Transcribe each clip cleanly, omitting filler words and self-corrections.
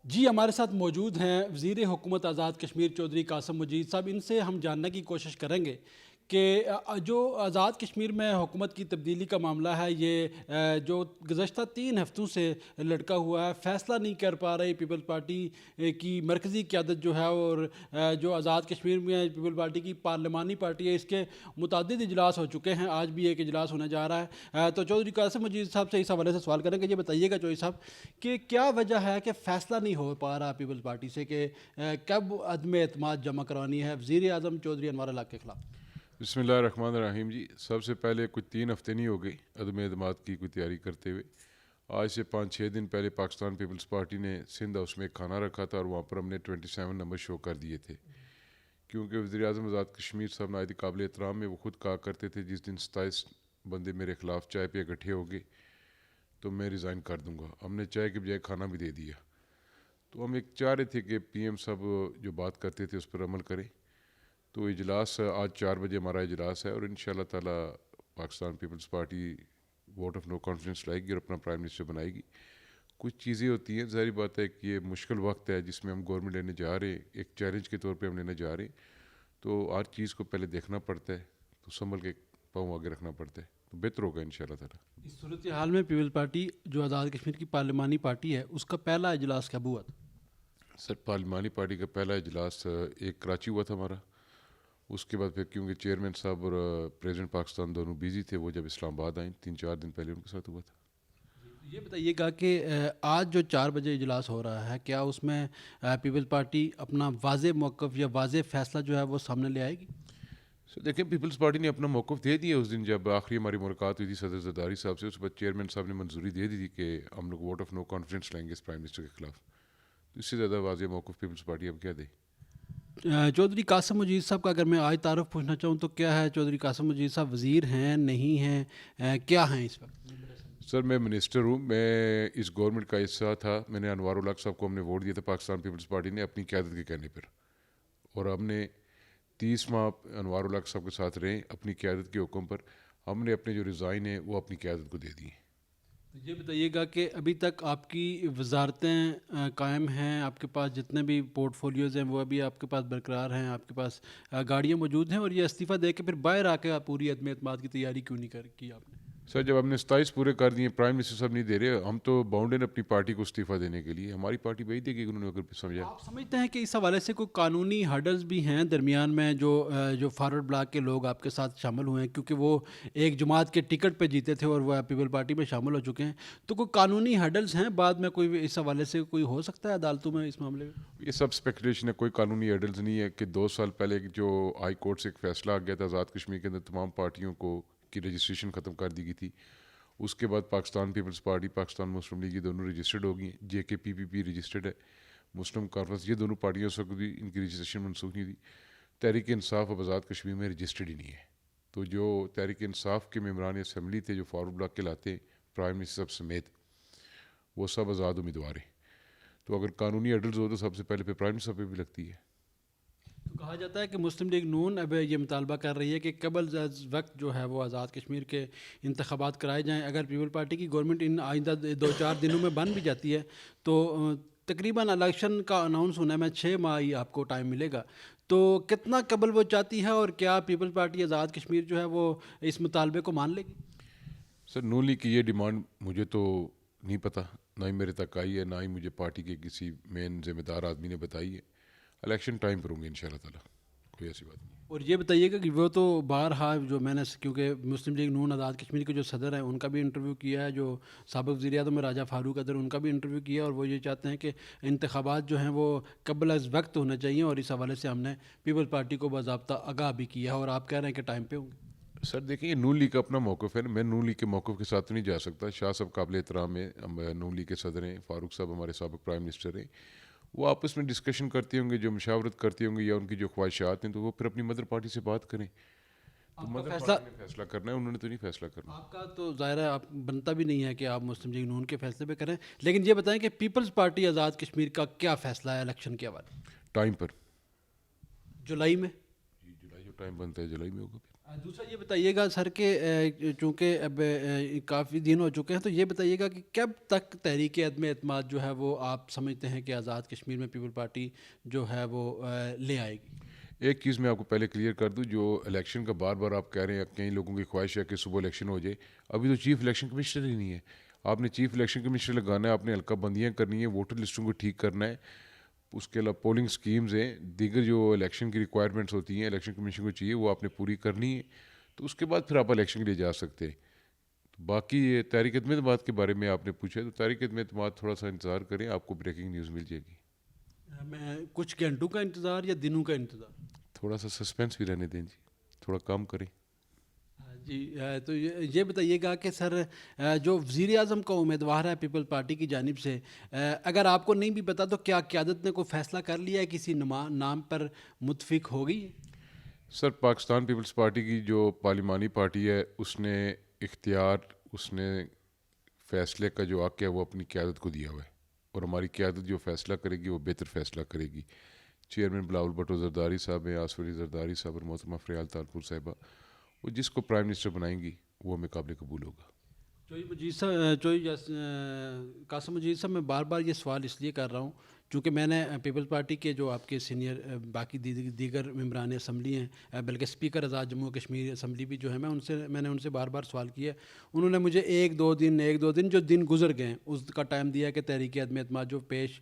جی ہمارے ساتھ موجود ہیں وزیر حکومت آزاد کشمیر چودھری قاسم مجید صاحب. ان سے ہم جاننے کی کوشش کریں گے کہ جو آزاد کشمیر میں حکومت کی تبدیلی کا معاملہ ہے یہ جو گزشتہ 3 ہفتوں سے لٹکا ہوا ہے، فیصلہ نہیں کر پا رہی پیپلز پارٹی کی مرکزی قیادت جو ہے، اور جو آزاد کشمیر میں پیپل پارٹی کی پارلیمانی پارٹی ہے، اس کے متعدد اجلاس ہو چکے ہیں، آج بھی ایک اجلاس ہونے جا رہا ہے. تو چودھری قاسم مجید صاحب سے اس حوالے سے سوال کریں گے. یہ بتائیے گا چودھری صاحب کہ کیا وجہ ہے کہ فیصلہ نہیں ہو پا رہا پیپلز پارٹی سے کہ کب عدم اعتماد جمع کرانی ہے وزیر اعظم چودھری انوار الحق کے خلاف؟ بسم اللہ الرحمن الرحیم. جی سب سے پہلے کچھ 3 ہفتے نہیں ہو گئے عدم اعتماد کی کوئی تیاری کرتے ہوئے. آج سے 5-6 دن پہلے پاکستان پیپلز پارٹی نے سندھ ہاؤس میں ایک کھانا رکھا تھا اور وہاں پر ہم نے 27 نمبر شو کر دیے تھے، کیونکہ وزیر اعظم آزاد کشمیر صاحب نہایت قابل احترام میں وہ خود کہا کرتے تھے جس دن 27 بندے میرے خلاف چائے پہ اکٹھے ہو گئے تو میں ریزائن کر دوں گا. ہم نے چائے کے بجائے کھانا بھی دے دیا. تو ہم ایک چاہ رہے تھے کہ پی ایم صاحب جو بات کرتے تھے اس پر عمل کریں. تو اجلاس آج 4 بجے ہمارا اجلاس ہے اور ان شاء اللہ تعالیٰ Pakistan Peoples Party vote of no confidence لائے گی اور اپنا پرائم منسٹر بنائے گی. کچھ چیزیں ہوتی ہیں، ظاہری بات ہے کہ یہ مشکل وقت ہے جس میں ہم گورنمنٹ لینے جا رہے ہیں، ایک چیلنج کے طور پہ ہم لینے جا رہے ہیں. تو ہر چیز کو پہلے دیکھنا پڑتا ہے، تو سنبھل کے پاؤں آگے رکھنا پڑتا ہے، تو بہتر ہوگا ان شاء اللہ تعالیٰ. اس صورتحال میں پیپلز پارٹی جو آزاد کشمیر کی پارلیمانی پارٹی ہے، اس کا پہلا اجلاس کب ہوا تھا؟ سر پارلیمانی پارٹی کا پہلا اجلاس ایک کراچی ہوا تھا ہمارا. اس کے بعد پھر کیونکہ چیئرمین صاحب اور پریزیڈنٹ پاکستان دونوں بیزی تھے، وہ جب اسلام آباد آئیں 3-4 دن پہلے ان کے ساتھ ہوا تھا. یہ بتائیے گا کہ آج جو 4 بجے اجلاس ہو رہا ہے، کیا اس میں پیپلز پارٹی اپنا واضح موقف یا واضح فیصلہ جو ہے وہ سامنے لے آئے گی؟ سر دیکھیں، پیپلز پارٹی نے اپنا موقف دے دیا اس دن جب آخری ہماری ملاقات ہوئی تھی صدر زرداری صاحب سے. اس بعد چیئرمین صاحب نے منظوری دے دی تھی کہ ہم لوگ ووٹ آف نو کانفیڈنس لائیں گے اس پرائم منسٹر کے خلاف. تو اس سے زیادہ واضح موقف پیپلز پارٹی اب کیا دے. چودھری قاسم مجید صاحب کا اگر میں آج تعارف پوچھنا چاہوں تو کیا ہے؟ چودھری قاسم مجید صاحب وزیر ہیں، نہیں ہیں، کیا ہیں اس وقت؟ سر میں منسٹر ہوں، میں اس گورنمنٹ کا حصہ تھا. میں نے انوار الحق صاحب کو ہم نے ووٹ دیا تھا پاکستان پیپلز پارٹی نے اپنی قیادت کے کہنے پر، اور ہم نے 30 ماہ انوار الحق صاحب کے ساتھ رہے اپنی قیادت کے حکم پر. ہم نے اپنے جو ریزائن ہیں وہ اپنی قیادت کو دے دیے. یہ بتائیے گا کہ ابھی تک آپ کی وزارتیں قائم ہیں، آپ کے پاس جتنے بھی پورٹ فولیوز ہیں وہ ابھی آپ کے پاس برقرار ہیں، آپ کے پاس گاڑیاں موجود ہیں، اور یہ استعفیٰ دے کے پھر باہر آ کے آپ پوری عدم اعتماد کی تیاری کیوں نہیں کی آپ نے؟ سر جب ہم نے 27 پورے کر دیے، پرائم منسٹر صاحب نہیں دے رہے، ہم تو باؤنڈن اپنی پارٹی کو استعفیٰ دینے کے لیے. ہماری پارٹی وہی دے گی انہوں نے اگر سمجھا. آپ سمجھتے ہیں کہ اس حوالے سے کوئی قانونی ہرڈلز بھی ہیں درمیان میں جو فارورڈ بلاک کے لوگ آپ کے ساتھ شامل ہوئے ہیں، کیونکہ وہ ایک جماعت کے ٹکٹ پہ جیتے تھے اور وہ پیپل پارٹی میں شامل ہو چکے ہیں، تو کوئی قانونی ہرڈلز ہیں بعد میں کوئی اس حوالے سے کوئی ہو سکتا ہے عدالتوں میں اس معاملے میں؟ یہ سب اسپیکولیشن ہے، کوئی قانونی ایڈلز نہیں ہے. کہ 2 سال پہلے جو ہائی کورٹ سے ایک فیصلہ آ گیا تھا آزاد کشمیر کے اندر تمام پارٹیوں کو کی رجسٹریشن ختم کر دی گئی تھی. اس کے بعد پاکستان پیپلز پارٹی، پاکستان مسلم لیگ، یہ دونوں رجسٹرڈ ہو گئی. جے کے پی پی پی رجسٹرڈ ہے، مسلم کانفرنس، یہ دونوں پارٹیوں سے بھی ان کی رجسٹریشن منسوخ نہیں تھی. تحریک انصاف اب آزاد کشمیر میں رجسٹرڈ ہی نہیں ہے. تو جو تحریک انصاف کے ممبران اسمبلی تھے جو فارورڈ بلاک کے لاتے ہیں پرائم منسٹر صاحب سمیت، وہ سب آزاد امیدوار ہیں. تو اگر قانونی ایڈلز ہو تو سب سے پہلے پہ پرائم منسٹر پہ بھی لگتی ہے. تو کہا جاتا ہے کہ مسلم لیگ نون اب یہ مطالبہ کر رہی ہے کہ قبل از وقت جو ہے وہ آزاد کشمیر کے انتخابات کرائے جائیں. اگر پیپل پارٹی کی گورنمنٹ ان آئندہ 2-4 دنوں میں بن بھی جاتی ہے تو تقریباً الیکشن کا اناؤنس ہونے میں 6 ماہ ہی آپ کو ٹائم ملے گا. تو کتنا قبل وہ چاہتی ہے، اور کیا پیپل پارٹی آزاد کشمیر جو ہے وہ اس مطالبے کو مان لے گی؟ سر نون لیگ کی یہ ڈیمانڈ مجھے تو نہیں پتہ، نہ ہی میرے تک آئی ہے، نہ ہی مجھے پارٹی کے کسی مین ذمہ دار آدمی نے بتائی ہے. الیکشن ٹائم پر ہوں گے ان شاء اللہ تعالیٰ، کوئی ایسی بات نہیں. اور یہ بتائیے گا کہ وہ تو بارہا جو میں نے، کیونکہ مسلم لیگ نون آزاد کشمیر کے جو صدر ہیں ان کا بھی انٹرویو کیا ہے، جو سابق وزیر اعظم راجہ فاروق ادر ان کا بھی انٹرویو کیا، اور وہ یہ چاہتے ہیں کہ انتخابات جو ہیں وہ قبل از وقت ہونے چاہیے، اور اس حوالے سے ہم نے پیپل پارٹی کو باضابطہ آگاہ بھی کیا ہے، اور آپ کہہ رہے ہیں کہ ٹائم پہ ہوں گے. سر دیکھیں، یہ نون لیگ کا اپنا موقف ہے، میں نون لیگ کے موقف کے ساتھ نہیں جا سکتا. شاہ صاحب قابل احترام ہے، نون لیگ کے صدر ہیں، فاروق صاحب ہمارے سابق پرائم منسٹر ہیں. وہ آپس میں ڈسکشن کرتے ہوں گے، جو مشاورت کرتے ہوں گے یا ان کی جو خواہشات ہیں، تو وہ پھر اپنی مدر پارٹی سے بات کریں. تو آپ کا مدر فیصلہ، پارٹی نے فیصلہ کرنا ہے، انہوں نے تو نہیں فیصلہ کرنا. آپ کا تو ظاہر ہے آپ بنتا بھی نہیں ہے کہ آپ مسلم لیگ نون کے فیصلے پہ کریں، لیکن یہ بتائیں کہ پیپلز پارٹی آزاد کشمیر کا کیا فیصلہ ہے الیکشن کے حوالے؟ ٹائم پر. جولائی میں؟ جی جولائی جو ٹائم بنتا ہے جولائی میں ہوگا. دوسرا یہ بتائیے گا سر کہ چونکہ اب کافی دن ہو چکے ہیں، تو یہ بتائیے گا کہ کب تک تحریک عدم اعتماد جو ہے وہ آپ سمجھتے ہیں کہ آزاد کشمیر میں پیپل پارٹی جو ہے وہ لے آئے گی؟ ایک چیز میں آپ کو پہلے کلیئر کر دوں، جو الیکشن کا بار بار آپ کہہ رہے ہیں، کئی لوگوں کی خواہش ہے کہ صبح الیکشن ہو جائے، ابھی تو چیف الیکشن کمشنر ہی نہیں ہے. آپ نے چیف الیکشن کمشنر لگانا ہے، آپ نے حلقہ بندیاں کرنی ہے، ووٹر لسٹوں کو ٹھیک کرنا ہے، اس کے علاوہ پولنگ سکیمز ہیں، دیگر جو الیکشن کی ریکوائرمنٹس ہوتی ہیں الیکشن کمیشن کو چاہیے وہ آپ نے پوری کرنی ہے. تو اس کے بعد پھر آپ الیکشن کے لیے جا سکتے ہیں. تو باقی یہ تحریک عدم اعتماد کے بارے میں آپ نے پوچھا، تو تحریک عدم اعتماد تھوڑا سا انتظار کریں، آپ کو بریکنگ نیوز مل جائے گی. میں کچھ گھنٹوں کا انتظار یا دنوں کا انتظار؟ تھوڑا سا سسپینس بھی رہنے دیں جی، تھوڑا کام کریں. جی تو یہ بتائیے گا کہ سر جو وزیر اعظم کا امیدوار ہے پیپل پارٹی کی جانب سے، اگر آپ کو نہیں بھی پتا تو کیا قیادت نے کوئی فیصلہ کر لیا ہے، کسی نام پر متفق ہو گئی؟ سر، پاکستان پیپلز پارٹی کی جو پارلیمانی پارٹی ہے، اس نے اختیار، اس نے فیصلے کا جو حق ہے وہ اپنی قیادت کو دیا ہوا ہے، اور ہماری قیادت جو فیصلہ کرے گی وہ بہتر فیصلہ کرے گی. چیئرمین بلاول بھٹو زرداری صاحب ہیں، آصف علی زرداری صاحب اور محترمہ فریال تالپور صاحبہ، وہ جس کو پرائم منسٹر بنائیں گی وہ ہمیں قابل قبول ہوگا. قاسم مجید صاحب، میں بار بار یہ سوال اس لیے کر رہا ہوں چونکہ میں نے پیپلز پارٹی کے جو آپ کے سینئر باقی دیگر ممبران اسمبلی ہیں، بلکہ اسپیکر آزاد جموں کشمیر اسمبلی بھی جو ہے، میں نے ان سے بار بار سوال کیا. انہوں نے مجھے ایک دو دن جو دن گزر گئے ہیں اس کا ٹائم دیا کہ تحریک عدم اعتماد جو پیش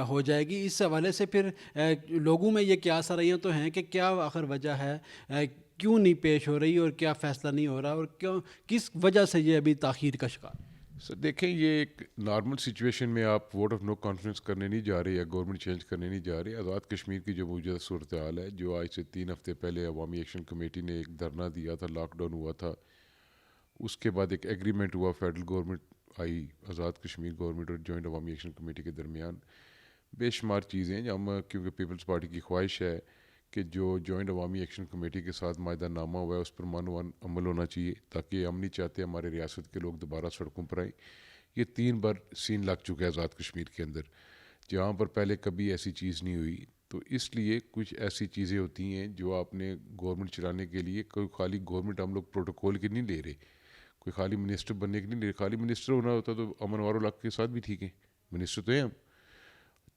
ہو جائے گی. اس حوالے سے پھر لوگوں میں یہ کیا سرائیاں تو ہیں کہ کیا آخر وجہ ہے کیوں نہیں پیش ہو رہی، اور کیا فیصلہ نہیں ہو رہا، اور کس وجہ سے یہ ابھی تاخیر کا شکار؟ سر دیکھیں، یہ ایک نارمل سچویشن میں آپ ووٹ آف نو کانفیڈنس کرنے نہیں جا رہے یا گورنمنٹ چینج کرنے نہیں جا رہے. آزاد کشمیر کی جو موجودہ صورتحال ہے، جو آج سے 3 ہفتے پہلے عوامی ایکشن کمیٹی نے ایک دھرنا دیا تھا، لاک ڈاؤن ہوا تھا، اس کے بعد ایک ایگریمنٹ ہوا، فیڈرل گورنمنٹ آئی، آزاد کشمیر گورنمنٹ اور جوائنٹ عوامی ایکشن کمیٹی کے درمیان. بے شمار چیزیں ہم، کیونکہ پیپلز پارٹی کی خواہش ہے کہ جو جوائنٹ عوامی ایکشن کمیٹی کے ساتھ معاہدہ نامہ ہوا ہے اس پر مانوان عمل ہونا چاہیے، تاکہ ہم نہیں چاہتے ہمارے ریاست کے لوگ دوبارہ سڑکوں پر آئیں. یہ 3 بار سین لگ چکا ہے آزاد کشمیر کے اندر، جہاں پر پہلے کبھی ایسی چیز نہیں ہوئی. تو اس لیے کچھ ایسی چیزیں ہوتی ہیں جو آپ نے گورنمنٹ چلانے کے لیے، کوئی خالی گورنمنٹ ہم لوگ پروٹوکول کی نہیں لے رہے، کوئی خالی منسٹر بننے کی نہیں لے رہے. خالی منسٹر ہونا ہوتا تو امن وارو علاقے کے ساتھ بھی ٹھیک ہے، منسٹر تو ہیں ہم.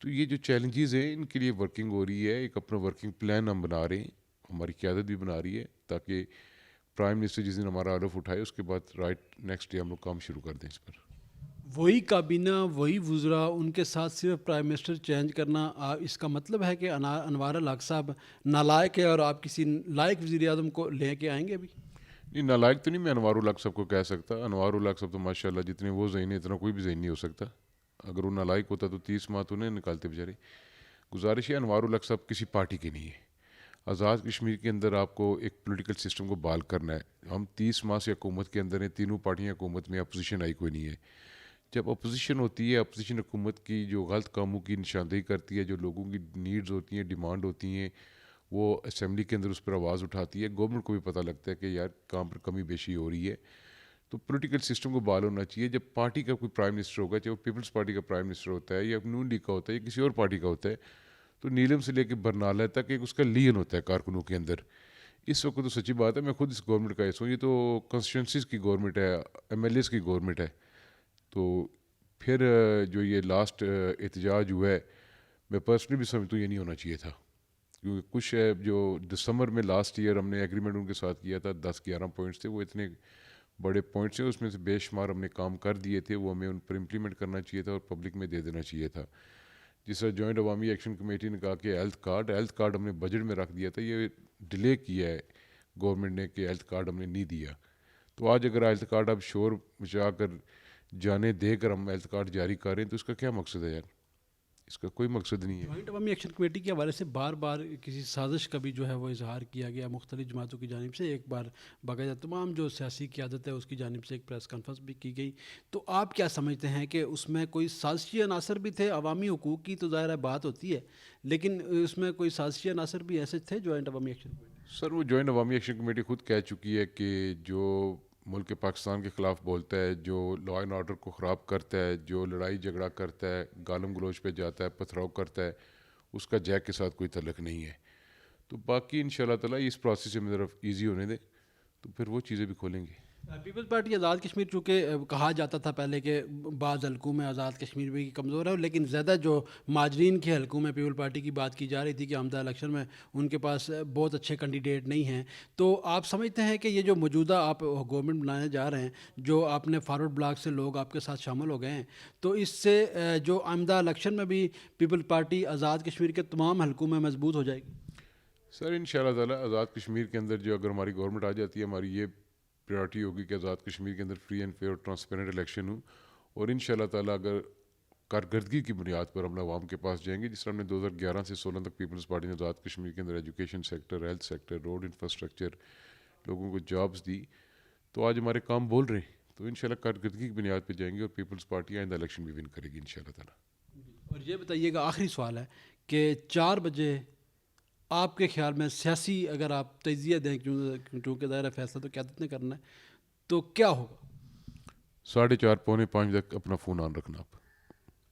تو یہ جو چیلنجز ہیں ان کے لیے ورکنگ ہو رہی ہے، ایک اپنا ورکنگ پلان ہم بنا رہے ہیں، ہماری قیادت بھی بنا رہی ہے، تاکہ پرائم منسٹر جس دن ہمارا حلف اٹھائے اس کے بعد نیکسٹ ڈے ہم لوگ کام شروع کر دیں اس پر. وہی کابینہ، وہی وزراء، ان کے ساتھ صرف پرائم منسٹر چینج کرنا، اس کا مطلب ہے کہ انوار الحق صاحب نالائق ہے اور آپ کسی لائق وزیر اعظم کو لے کے آئیں گے ابھی؟ نہیں، نالائق تو نہیں میں انوار الحق صاحب کو کہہ سکتا. انوار الحق صاحب تو ماشاءاللہ جتنے وہ ذہین ہے اتنا کوئی بھی ذہین نہیں ہو سکتا. اگر وہ نالائق ہوتا تو 30 ماہ تو نہیں نکالتے بیچارے. گزارش ہے، انوار الحق صاحب کسی پارٹی کے نہیں ہے. آزاد کشمیر کے اندر آپ کو ایک پولیٹیکل سسٹم کو بحال کرنا ہے. ہم 30 ماہ سے حکومت کے اندر ہیں، تینوں پارٹیاں حکومت میں، اپوزیشن آئی کوئی نہیں ہے. جب اپوزیشن ہوتی ہے، اپوزیشن حکومت کی جو غلط کاموں کی نشاندہی کرتی ہے، جو لوگوں کی نیڈز ہوتی ہیں، ڈیمانڈ ہوتی ہیں، وہ اسمبلی کے اندر اس پر آواز اٹھاتی ہے. گورنمنٹ کو بھی پتہ لگتا ہے کہ یار کام پر کمی بیشی ہو رہی ہے. تو پولیٹیکل سسٹم کو بحال ہونا چاہیے. جب پارٹی کا کوئی پرائم منسٹر ہوگا، چاہے وہ پیپلز پارٹی کا پرائم منسٹر ہوتا ہے یا نون لیگ کا ہوتا ہے یا کسی اور پارٹی کا ہوتا ہے، تو نیلم سے لے کے برنالہ تک ایک اس کا لین ہوتا ہے کارکنوں کے اندر. اس وقت تو سچی بات ہے، میں خود اس گورنمنٹ کا حصہ ہوں. یہ تو کنسٹیچوئنسیز کی گورنمنٹ ہے، ایم ایل ایز کی گورنمنٹ ہے. تو پھر جو یہ لاسٹ احتجاج ہوا ہے، میں پرسنلی بھی سمجھتا ہوں یہ نہیں ہونا چاہیے تھا. کیونکہ کچھ ہے جو دسمبر میں لاسٹ ایئر ہم نے ایگریمنٹ ان کے ساتھ کیا تھا، 10-11 پوائنٹس تھے، وہ اتنے بڑے پوائنٹس ہیں، اس میں سے بے شمار ہم نے کام کر دیے تھے. وہ ہمیں ان پر امپلیمنٹ کرنا چاہیے تھا اور پبلک میں دے دینا چاہیے تھا. جس طرح جوائنٹ عوامی ایکشن کمیٹی نے کہا کہ ہیلتھ کارڈ ہم نے بجٹ میں رکھ دیا تھا، یہ ڈیلے کیا ہے گورنمنٹ نے کہ ہیلتھ کارڈ ہم نے نہیں دیا. تو آج اگر ہیلتھ کارڈ اب شور مچا کر جانے دے کر ہم ہیلتھ کارڈ جاری کر رہے ہیں تو اس کا کیا مقصد ہے یار؟ اس کا کوئی مقصد نہیں ہے. جوائنٹ عوامی ایکشن کمیٹی کے حوالے سے بار بار کسی سازش کا بھی جو ہے وہ اظہار کیا گیا مختلف جماعتوں کی جانب سے. ایک بار باقاعدہ تمام جو سیاسی قیادت ہے اس کی جانب سے ایک پریس کانفرنس بھی کی گئی. تو آپ کیا سمجھتے ہیں کہ اس میں کوئی سازشی عناصر بھی تھے؟ عوامی حقوق کی تو ظاہر ہے بات ہوتی ہے، لیکن اس میں کوئی سازشی عناصر بھی ایسے تھے جوائنٹ عوامی ایکشن کمیٹی؟ سر، وہ جوائنٹ عوامی ایکشن کمیٹی خود کہہ چکی ہے کہ جو ملک پاکستان کے خلاف بولتا ہے، جو لا اینڈ آرڈر کو خراب کرتا ہے، جو لڑائی جھگڑا کرتا ہے، گالم گلوچ پہ جاتا ہے، پتھراؤ کرتا ہے، اس کا جیک کے ساتھ کوئی تعلق نہیں ہے. تو باقی ان شاء اللہ تعالیٰ اس پروسیس سے میری طرف ایزی ہونے دیں. تو پھر وہ چیزیں بھی کھولیں گے. پیپلز پارٹی آزاد کشمیر چونکہ کہا جاتا تھا پہلے کہ بعض حلقوں میں آزاد کشمیر بھی کمزور ہے، لیکن زیادہ جو مہاجرین کے حلقوں میں پیپل پارٹی کی بات کی جا رہی تھی کہ آمدہ الیکشن میں ان کے پاس بہت اچھے کینڈیڈیٹ نہیں ہیں. تو آپ سمجھتے ہیں کہ یہ جو موجودہ آپ گورنمنٹ بنانے جا رہے ہیں، جو آپ نے فارورڈ بلاک سے لوگ آپ کے ساتھ شامل ہو گئے ہیں، تو اس سے جو آمدہ الیکشن میں بھی پیپل پارٹی آزاد کشمیر کے تمام حلقوں میں مضبوط ہو جائے گی؟ سر ان شاء اللہ تعالیٰ آزاد کشمیر کے اندر جو اگر ہماری گورنمنٹ آ جاتی ہے، ہماری یہ پریورٹی ہوگی کہ آزاد کشمیر کے اندر فری اینڈ فیئر اور ٹرانسپیرنٹ الیکشن ہوں. اور ان شاء اللہ تعالیٰ اگر کارکردگی کی بنیاد پر ہم عوام کے پاس جائیں گے، جس طرح ہم نے 2011 سے 16 تک پیپلز پارٹی نے آزاد کشمیر کے اندر education sector, health sector, road infrastructure, لوگوں کو جابس دی، تو آج ہمارے کام بول رہے ہیں. تو ان شاء اللہ کارکردگی کی بنیاد پہ جائیں گے اور پیپلز پارٹی آئندہ الیکشن بھی ون کرے گی ان شاء اللہ تعالیٰ. اور یہ بتائیے گا، آخری سوال ہے کہ 4 بجے آپ کے خیال میں سیاسی اگر آپ تجزیہ دیں، چونکہ دائرہ فیصلہ تو قیادت نے کرنا ہے، تو کیا ہوگا؟ 4:30 پونے 5 تک اپنا فون آن رکھنا. آپ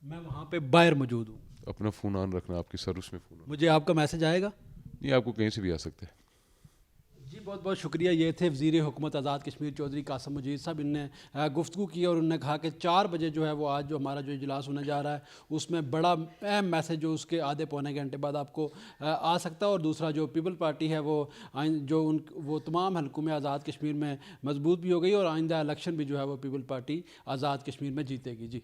میں وہاں پہ باہر موجود ہوں، اپنا فون آن رکھنا، آپ کے سروس میں فون آن. مجھے آپ کا میسج آئے گا؟ نہیں، آپ کو کہیں سے بھی آ سکتا ہے. جی بہت بہت شکریہ. یہ تھے وزیر حکومت آزاد کشمیر چودھری قاسم مجید صاحب. ان نے گفتگو کی اور انہوں نے کہا کہ 4 بجے جو ہے وہ آج جو ہمارا جو اجلاس ہونے جا رہا ہے، اس میں بڑا اہم میسج جو اس کے آدھے پونے گھنٹے بعد آپ کو آ سکتا ہے. اور دوسرا جو پیپل پارٹی ہے وہ تمام حلقوں میں آزاد کشمیر میں مضبوط بھی ہو گئی، اور آئندہ الیکشن بھی جو ہے وہ پیپل پارٹی آزاد کشمیر میں جیتے گی. جی